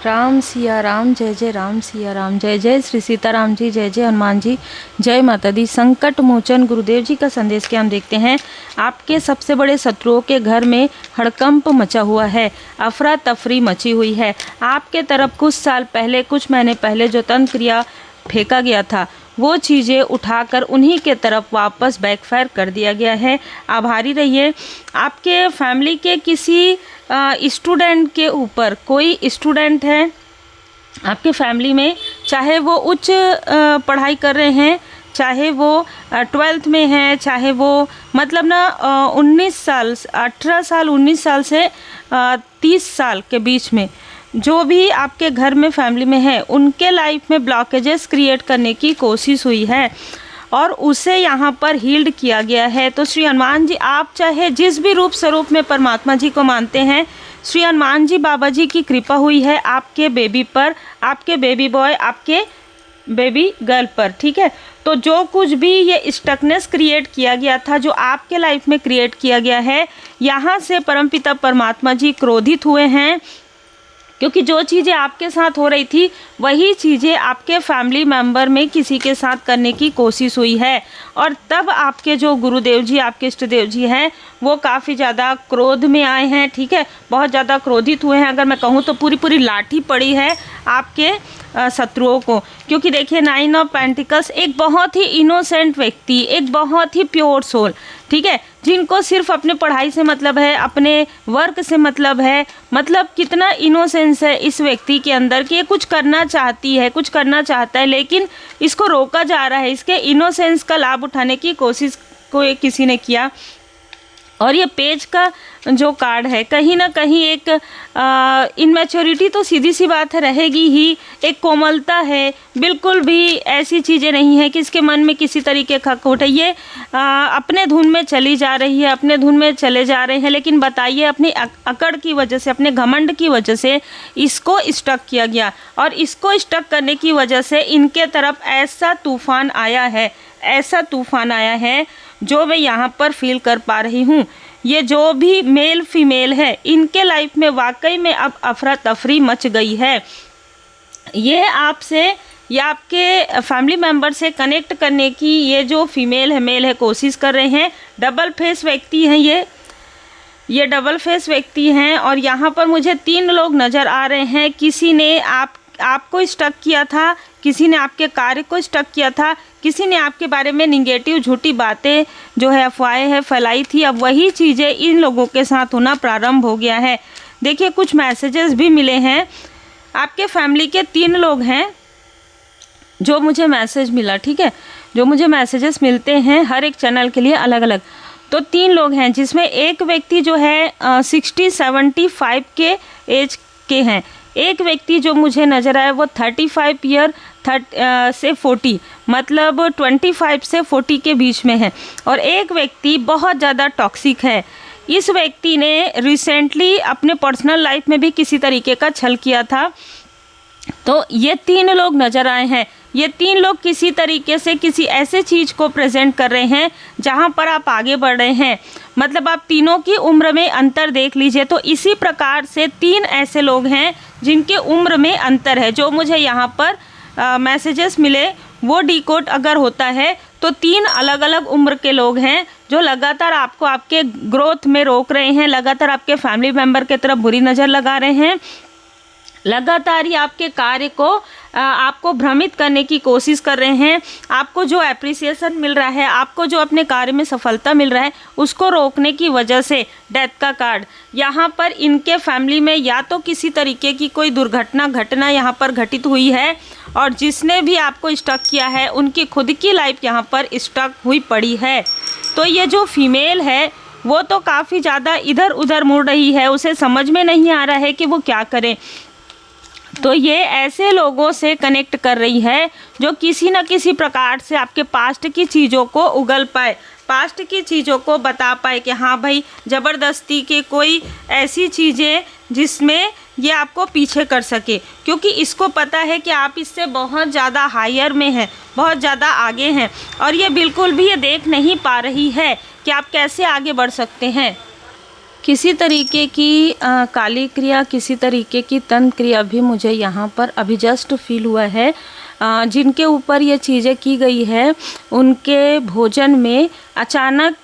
राम सिया राम, जय जय राम सिया राम, जय जय श्री सीताराम जी, जय जय हनुमान जी, जय माता दी। संकट मोचन गुरुदेव जी का संदेश के हम देखते हैं। आपके सबसे बड़े शत्रुओं के घर में हड़कंप मचा हुआ है, अफरा तफरी मची हुई है। आपके तरफ कुछ साल पहले, कुछ महीने पहले जो तंत्र क्रिया फेंका गया था, वो चीज़ें उठाकर उन्हीं के तरफ वापस बैकफायर कर दिया गया है। आभारी रहिए। आपके फैमिली के किसी स्टूडेंट के ऊपर, कोई स्टूडेंट है आपके फैमिली में, चाहे वो उच्च पढ़ाई कर रहे हैं, चाहे वो 12th में हैं, चाहे वो मतलब ना 19 साल, 18 साल 19 साल से 30 साल के बीच में जो भी आपके घर में फैमिली में है, उनके लाइफ में ब्लॉकेजेस क्रिएट करने की कोशिश हुई है और उसे यहाँ पर हील्ड किया गया है। तो श्री हनुमान जी, आप चाहे जिस भी रूप स्वरूप में परमात्मा जी को मानते हैं, श्री हनुमान जी बाबा जी की कृपा हुई है आपके बेबी पर, आपके बेबी बॉय, आपके बेबी गर्ल पर, ठीक है। तो जो कुछ भी ये स्टकनेस क्रिएट किया गया था, जो आपके लाइफ में क्रिएट किया गया है, यहाँ से परमपिता परमात्मा जी क्रोधित हुए हैं, क्योंकि जो चीज़ें आपके साथ हो रही थी वही चीज़ें आपके फैमिली मेम्बर में किसी के साथ करने की कोशिश हुई है। और तब आपके जो गुरुदेव जी, आपके इष्ट देव जी हैं, वो काफ़ी ज़्यादा क्रोध में आए हैं, ठीक है, बहुत ज़्यादा क्रोधित हुए हैं। अगर मैं कहूँ तो पूरी पूरी लाठी पड़ी है आपके शत्रुओं को। क्योंकि देखिए 9 ऑफ पेंटिकल्स एक बहुत ही इनोसेंट व्यक्ति, एक बहुत ही प्योर सोल, ठीक है, जिनको सिर्फ अपने पढ़ाई से मतलब है, अपने वर्क से मतलब है। मतलब कितना इनोसेंस है इस व्यक्ति के अंदर कि ये कुछ करना चाहती है, कुछ करना चाहता है, लेकिन इसको रोका जा रहा है। इसके इनोसेंस का लाभ उठाने की कोशिश को किसी ने किया। और ये पेज का जो कार्ड है, कहीं ना कहीं एक इनमेच्योरिटी तो सीधी सी बात है रहेगी ही, एक कोमलता है, बिल्कुल भी ऐसी चीज़ें नहीं है कि इसके मन में किसी तरीके का खोट है। ये अपने धुन में चली जा रही है, अपने धुन में चले जा रहे हैं, लेकिन बताइए अपनी अकड़ की वजह से, अपने घमंड की वजह से इसको स्टक किया गया। और इसको स्टक करने की वजह से इनके तरफ ऐसा तूफान आया है, ऐसा तूफान आया है जो मैं यहाँ पर फील कर पा रही हूँ। ये जो भी मेल फीमेल है, इनके लाइफ में वाकई में अब अफरा तफरी मच गई है। ये आपसे या आपके फैमिली मेम्बर से कनेक्ट करने की ये जो फीमेल है, मेल है, कोशिश कर रहे हैं। डबल फेस व्यक्ति हैं ये डबल फेस व्यक्ति हैं। और यहाँ पर मुझे 3 लोग नज़र आ रहे हैं। किसी ने आपको स्टक किया था, किसी ने आपके कार्य को स्टक किया था, किसी ने आपके बारे में निगेटिव झूठी बातें जो है, अफवाहें हैं, फैलाई थी। अब वही चीज़ें इन लोगों के साथ होना प्रारंभ हो गया है। देखिए कुछ मैसेजेस भी मिले हैं। आपके फैमिली के 3 लोग हैं जो मुझे मैसेज मिला, ठीक है, जो मुझे मैसेजेस मिलते हैं हर एक चैनल के लिए अलग अलग। तो 3 लोग हैं, जिसमें एक व्यक्ति जो है 60-75 के एज के हैं। एक व्यक्ति जो मुझे नज़र आया वो 35 ईयर से 40, मतलब 25 से 40 के बीच में है। और एक व्यक्ति बहुत ज़्यादा टॉक्सिक है। इस व्यक्ति ने रिसेंटली अपने पर्सनल लाइफ में भी किसी तरीके का छल किया था। तो ये 3 लोग नज़र आए हैं। ये 3 लोग किसी तरीके से किसी ऐसे चीज़ को प्रेजेंट कर रहे हैं जहाँ पर आप आगे बढ़ रहे हैं। मतलब आप तीनों की उम्र में अंतर देख लीजिए। तो इसी प्रकार से 3 ऐसे लोग हैं जिनके उम्र में अंतर है। जो मुझे यहाँ पर मैसेजेस मिले वो डिकोड अगर होता है तो 3 अलग अलग उम्र के लोग हैं जो लगातार आपको आपके ग्रोथ में रोक रहे हैं, लगातार आपके फैमिली मेम्बर की तरफ बुरी नज़र लगा रहे हैं, लगातार ही आपके कार्य को आपको भ्रमित करने की कोशिश कर रहे हैं। आपको जो एप्रिसिएशन मिल रहा है, आपको जो अपने कार्य में सफलता मिल रहा है, उसको रोकने की वजह से डेथ का कार्ड यहाँ पर इनके फैमिली में या तो किसी तरीके की कोई घटना यहाँ पर घटित हुई है, और जिसने भी आपको स्टक किया है उनकी खुद की लाइफ यहाँ पर स्टक हुई पड़ी है। तो ये जो फीमेल है वो तो काफ़ी ज़्यादा इधर उधर मुड़ रही है, उसे समझ में नहीं आ रहा है कि वो क्या करे। तो ये ऐसे लोगों से कनेक्ट कर रही है जो किसी न किसी प्रकार से आपके पास्ट की चीज़ों को उगल पाए, पास्ट की चीज़ों को बता पाए कि हाँ भाई, ज़बरदस्ती के कोई ऐसी चीज़ें जिसमें ये आपको पीछे कर सके। क्योंकि इसको पता है कि आप इससे बहुत ज़्यादा हायर में हैं, बहुत ज़्यादा आगे हैं, और ये बिल्कुल भी ये देख नहीं पा रही है कि आप कैसे आगे बढ़ सकते हैं। किसी तरीके की काली क्रिया, किसी तरीके की तंत्र क्रिया भी मुझे यहाँ पर अभी जस्ट फील हुआ है। जिनके ऊपर ये चीज़ें की गई है उनके भोजन में अचानक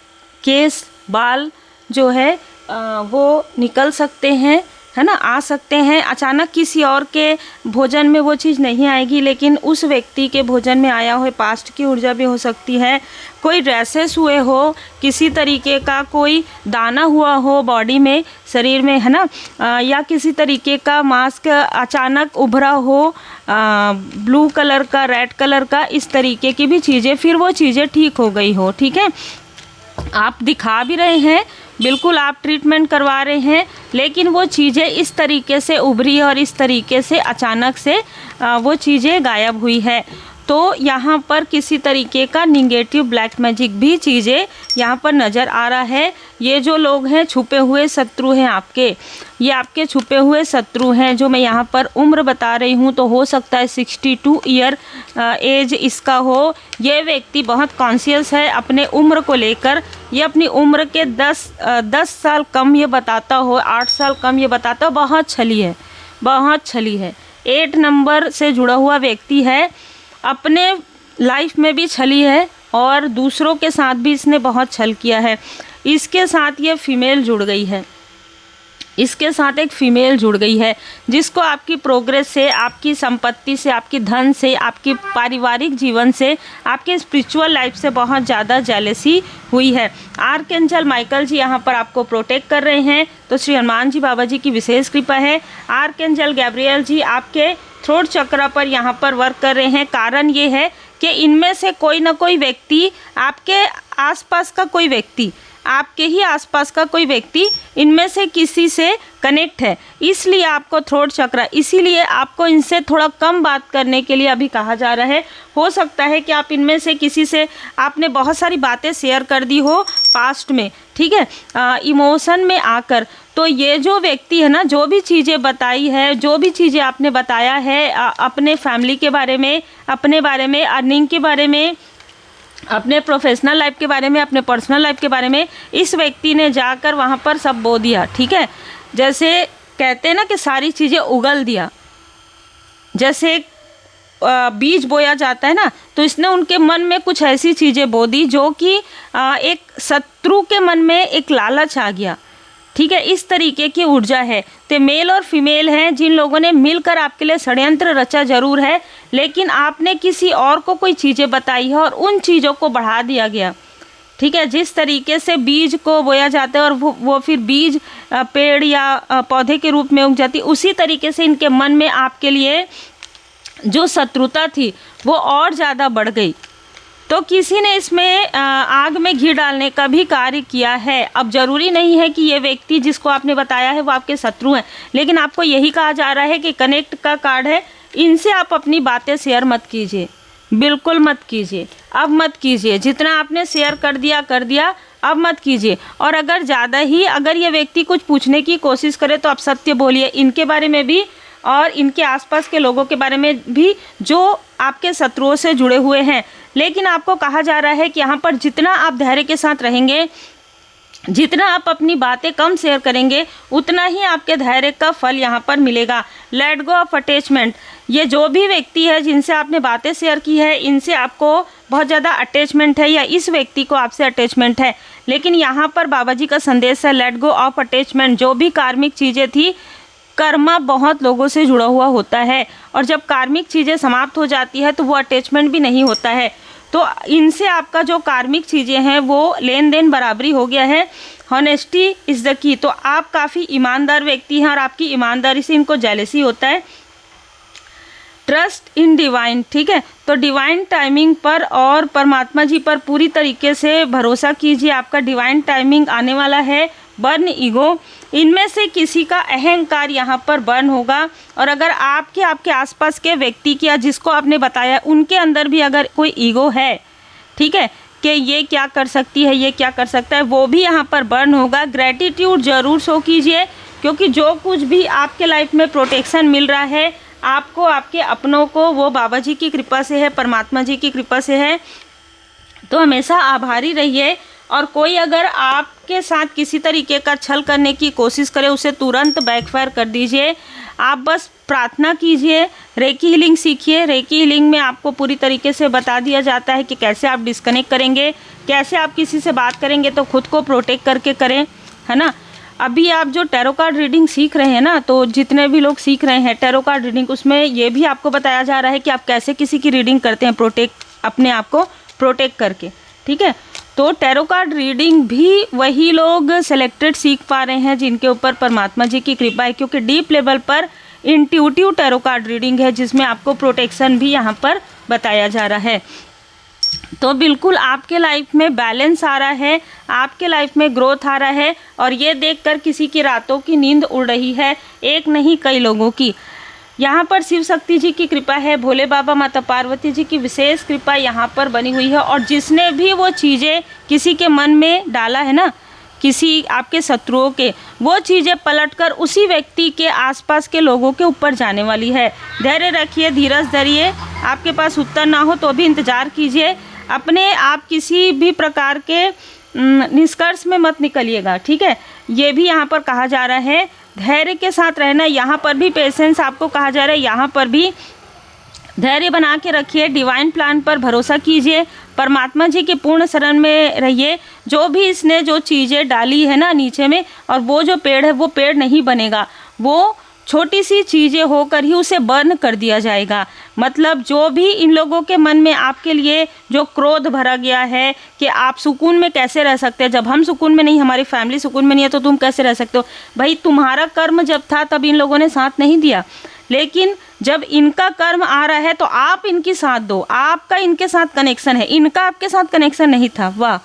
केस बाल जो है वो निकल सकते हैं, है ना, आ सकते हैं। अचानक किसी और के भोजन में वो चीज़ नहीं आएगी, लेकिन उस व्यक्ति के भोजन में आया हो पास्ट की ऊर्जा भी हो सकती है। कोई रैसेस हुए हो, किसी तरीके का कोई दाना हुआ हो बॉडी में, शरीर में, है ना, या किसी तरीके का मास्क अचानक उभरा हो ब्लू कलर का, रेड कलर का, इस तरीके की भी चीज़ें, फिर वो चीज़ें ठीक हो गई हो। ठीक है, आप दिखा भी रहे हैं, बिल्कुल आप ट्रीटमेंट करवा रहे हैं, लेकिन वो चीज़ें इस तरीके से उभरी और इस तरीके से अचानक से वो चीज़ें गायब हुई है। तो यहाँ पर किसी तरीके का निगेटिव ब्लैक मैजिक भी चीज़ें यहाँ पर नज़र आ रहा है। ये जो लोग हैं छुपे हुए शत्रु हैं आपके, ये आपके छुपे हुए शत्रु हैं। जो मैं यहाँ पर उम्र बता रही हूँ तो हो सकता है 62 ईयर एज इसका हो। ये व्यक्ति बहुत कॉन्शियस है अपने उम्र को लेकर। ये अपनी उम्र के 10 साल कम ये बताता हो, 8 साल कम ये बताता हो। बहुत छली है, बहुत छली है। 8 नंबर से जुड़ा हुआ व्यक्ति है, अपने लाइफ में भी छली है और दूसरों के साथ भी इसने बहुत छल किया है। इसके साथ ये फीमेल जुड़ गई है, इसके साथ एक फीमेल जुड़ गई है जिसको आपकी प्रोग्रेस से, आपकी संपत्ति से, आपकी धन से, आपकी पारिवारिक जीवन से, आपके स्पिरिचुअल लाइफ से बहुत ज़्यादा जेलसी हुई है। आर्कएंजल माइकल जी यहाँ पर आपको प्रोटेक्ट कर रहे हैं, तो श्री हनुमान जी बाबा जी की विशेष कृपा है। आर्कएंजल गैब्रियल जी आपके थ्रोट चक्र पर यहाँ पर वर्क कर रहे हैं। कारण ये है कि इनमें से कोई ना कोई व्यक्ति, आपके आसपास का कोई व्यक्ति, आपके ही आसपास का कोई व्यक्ति इनमें से किसी से कनेक्ट है, इसलिए आपको थ्रोट चक्र, इसीलिए आपको इनसे थोड़ा कम बात करने के लिए अभी कहा जा रहा है। हो सकता है कि आप इनमें से किसी से आपने बहुत सारी बातें शेयर कर दी हो पास्ट में, ठीक है, इमोशन में आकर। तो ये जो व्यक्ति है ना, जो भी चीज़ें बताई है, जो भी चीज़ें आपने बताया है अपने फैमिली के बारे में, अपने बारे में, अर्निंग के बारे में, अपने प्रोफेशनल लाइफ के बारे में, अपने पर्सनल लाइफ के बारे में, इस व्यक्ति ने जाकर वहाँ पर सब बो दिया। ठीक है, जैसे कहते हैं ना कि सारी चीज़ें उगल दिया, जैसे बीज बोया जाता है ना, तो इसने उनके मन में कुछ ऐसी चीज़ें बो दी जो कि एक शत्रु के मन में एक लालच आ गया। ठीक है, इस तरीके की ऊर्जा है। तो मेल और फीमेल हैं जिन लोगों ने मिलकर आपके लिए षड्यंत्र रचा जरूर है, लेकिन आपने किसी और को कोई चीज़ें बताई है और उन चीज़ों को बढ़ा दिया गया। ठीक है, जिस तरीके से बीज को बोया जाता है और वो फिर बीज पेड़ या पौधे के रूप में उग जाती, उसी तरीके से इनके मन में आपके लिए जो शत्रुता थी वो और ज़्यादा बढ़ गई। तो किसी ने इसमें आग में घी डालने का भी कार्य किया है। अब ज़रूरी नहीं है कि ये व्यक्ति जिसको आपने बताया है वो आपके शत्रु हैं, लेकिन आपको यही कहा जा रहा है कि कनेक्ट का कार्ड है, इनसे आप अपनी बातें शेयर मत कीजिए, बिल्कुल मत कीजिए, अब मत कीजिए। जितना आपने शेयर कर दिया, अब मत कीजिए। और अगर ज़्यादा ही अगर ये व्यक्ति कुछ पूछने की कोशिश करे तो आप सत्य बोलिए, इनके बारे में भी और इनके आसपास के लोगों के बारे में भी जो आपके शत्रुओं से जुड़े हुए हैं। लेकिन आपको कहा जा रहा है कि यहाँ पर जितना आप धैर्य के साथ रहेंगे, जितना आप अपनी बातें कम शेयर करेंगे, उतना ही आपके धैर्य का फल यहाँ पर मिलेगा। लेट गो ऑफ अटैचमेंट, ये जो भी व्यक्ति है जिनसे आपने बातें शेयर की है, इनसे आपको बहुत ज़्यादा अटैचमेंट है या इस व्यक्ति को आपसे अटैचमेंट है, लेकिन यहाँ पर बाबा जी का संदेश है लेट गो ऑफ अटैचमेंट। जो भी कार्मिक चीज़ें थी, कर्मा बहुत लोगों से जुड़ा हुआ होता है और जब कार्मिक चीज़ें समाप्त हो जाती है तो वो अटैचमेंट भी नहीं होता है। तो इनसे आपका जो कार्मिक चीज़ें हैं वो लेन देन बराबरी हो गया है। हॉनेस्टी इज़ द की, तो आप काफ़ी ईमानदार व्यक्ति हैं और आपकी ईमानदारी से इनको जेलसी होता है। ट्रस्ट इन डिवाइन, ठीक है, तो डिवाइन टाइमिंग पर और परमात्मा जी पर पूरी तरीके से भरोसा कीजिए। आपका डिवाइन टाइमिंग आने वाला है। बर्न ईगो, इनमें से किसी का अहंकार यहाँ पर बर्न होगा। और अगर आपके आसपास के व्यक्ति की या जिसको आपने बताया उनके अंदर भी अगर कोई ईगो है, ठीक है, कि ये क्या कर सकती है, ये क्या कर सकता है, वो भी यहाँ पर बर्न होगा। ग्रैटिट्यूड ज़रूर शो कीजिए, क्योंकि जो कुछ भी आपके लाइफ में प्रोटेक्शन मिल रहा है आपको, आपके अपनों को, वो बाबा जी की कृपा से है, परमात्मा जी की कृपा से है। तो हमेशा आभारी रहिए और कोई अगर आपके साथ किसी तरीके का छल करने की कोशिश करे उसे तुरंत बैकफायर कर दीजिए। आप बस प्रार्थना कीजिए, रेकी हीलिंग सीखिए। रेकी हीलिंग में आपको पूरी तरीके से बता दिया जाता है कि कैसे आप डिस्कनेक्ट करेंगे, कैसे आप किसी से बात करेंगे तो खुद को प्रोटेक्ट करके करें, है ना। अभी आप जो टैरो कार्ड रीडिंग सीख रहे हैं ना, तो जितने भी लोग सीख रहे हैं टैरो कार्ड रीडिंग, उसमें ये भी आपको बताया जा रहा है कि आप कैसे किसी की रीडिंग करते हैं, अपने आप को प्रोटेक्ट करके, ठीक है। तो टैरो कार्ड रीडिंग भी वही लोग सेलेक्टेड सीख पा रहे हैं जिनके ऊपर परमात्मा जी की कृपा है, क्योंकि डीप लेवल पर इंट्यूटिव टैरो कार्ड रीडिंग है जिसमें आपको प्रोटेक्शन भी यहाँ पर बताया जा रहा है। तो बिल्कुल आपके लाइफ में बैलेंस आ रहा है, आपके लाइफ में ग्रोथ आ रहा है। और ये देखकर किसी की रातों की नींद उड़ रही है, एक नहीं कई लोगों की। यहाँ पर शिव शक्ति जी की कृपा है, भोले बाबा माता पार्वती जी की विशेष कृपा यहाँ पर बनी हुई है। और जिसने भी वो चीज़ें किसी के मन में डाला है ना, किसी आपके शत्रुओं के, वो चीज़ें पलटकर उसी व्यक्ति के आसपास के लोगों के ऊपर जाने वाली है। धैर्य रखिए, धीरज धरिए। आपके पास उत्तर ना हो तो भी इंतज़ार कीजिए। अपने आप किसी भी प्रकार के निष्कर्ष में मत निकलिएगा, ठीक है। ये भी यहाँ पर कहा जा रहा है धैर्य के साथ रहना। यहाँ पर भी पेशेंस आपको कहा जा रहा है, यहाँ पर भी धैर्य बना के रखिए, डिवाइन प्लान पर भरोसा कीजिए, परमात्मा जी के पूर्ण शरण में रहिए। जो भी इसने जो चीज़ें डाली है ना नीचे में, और वो जो पेड़ है वो पेड़ नहीं बनेगा, वो छोटी सी चीज़ें होकर ही उसे बर्न कर दिया जाएगा। मतलब जो भी इन लोगों के मन में आपके लिए जो क्रोध भरा गया है कि आप सुकून में कैसे रह सकते हैं, जब हम सुकून में नहीं, हमारी फैमिली सुकून में नहीं है, तो तुम कैसे रह सकते हो। भाई तुम्हारा कर्म जब था तब इन लोगों ने साथ नहीं दिया, लेकिन जब इनका कर्म आ रहा है तो आप इनकी साथ दो। आपका इनके साथ कनेक्शन है, इनका आपके साथ कनेक्शन नहीं था। वाह,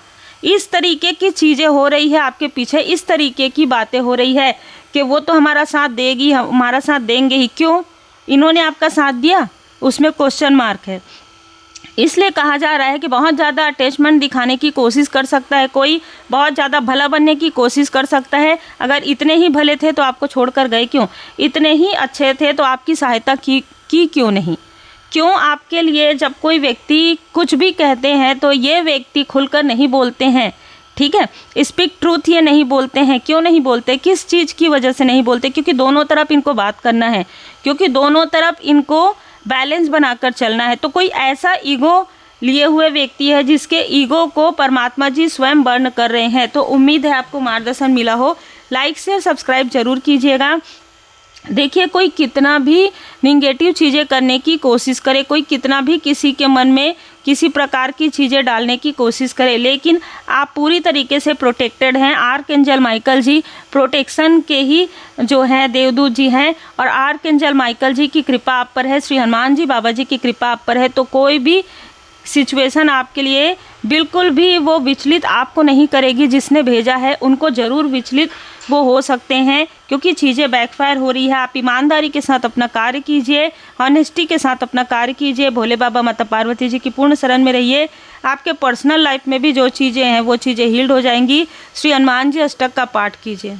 इस तरीके की चीज़ें हो रही है आपके पीछे, इस तरीके की बातें हो रही है कि वो तो हमारा साथ देगी, हमारा साथ देंगे ही। क्यों इन्होंने आपका साथ दिया, उसमें क्वेश्चन मार्क है। इसलिए कहा जा रहा है कि बहुत ज़्यादा अटैचमेंट दिखाने की कोशिश कर सकता है कोई, बहुत ज़्यादा भला बनने की कोशिश कर सकता है। अगर इतने ही भले थे तो आपको छोड़कर गए क्यों, इतने ही अच्छे थे तो आपकी सहायता की क्यों नहीं। क्यों आपके लिए जब कोई व्यक्ति कुछ भी कहते हैं तो ये व्यक्ति खुलकर नहीं बोलते हैं, ठीक है। स्पीक ट्रूथ ये नहीं बोलते हैं। क्यों नहीं बोलते, किस चीज़ की वजह से नहीं बोलते? क्योंकि दोनों तरफ इनको बात करना है, क्योंकि दोनों तरफ इनको बैलेंस बनाकर चलना है। तो कोई ऐसा ईगो लिए हुए व्यक्ति है जिसके ईगो को परमात्मा जी स्वयं बर्न कर रहे हैं। तो उम्मीद है आपको मार्गदर्शन मिला हो। लाइक शेयर सब्सक्राइब जरूर कीजिएगा। देखिए, कोई कितना भी निगेटिव चीज़ें करने की कोशिश करे, कोई कितना भी किसी के मन में किसी प्रकार की चीज़ें डालने की कोशिश करे, लेकिन आप पूरी तरीके से प्रोटेक्टेड हैं। आर्कएंजल माइकल जी प्रोटेक्शन के ही जो हैं देवदूत जी हैं, और आर्कएंजल माइकल जी की कृपा आप पर है, श्री हनुमान जी बाबा जी की कृपा आप पर है। तो कोई भी सिचुएशन आपके लिए बिल्कुल भी वो विचलित आपको नहीं करेगी। जिसने भेजा है उनको ज़रूर विचलित वो हो सकते हैं, क्योंकि चीज़ें बैकफायर हो रही है। आप ईमानदारी के साथ अपना कार्य कीजिए, ऑनेस्टी के साथ अपना कार्य कीजिए, भोले बाबा माता पार्वती जी की पूर्ण शरण में रहिए। आपके पर्सनल लाइफ में भी जो चीज़ें हैं वो चीज़ें हील्ड हो जाएंगी। श्री हनुमान जी अष्टक का पाठ कीजिए।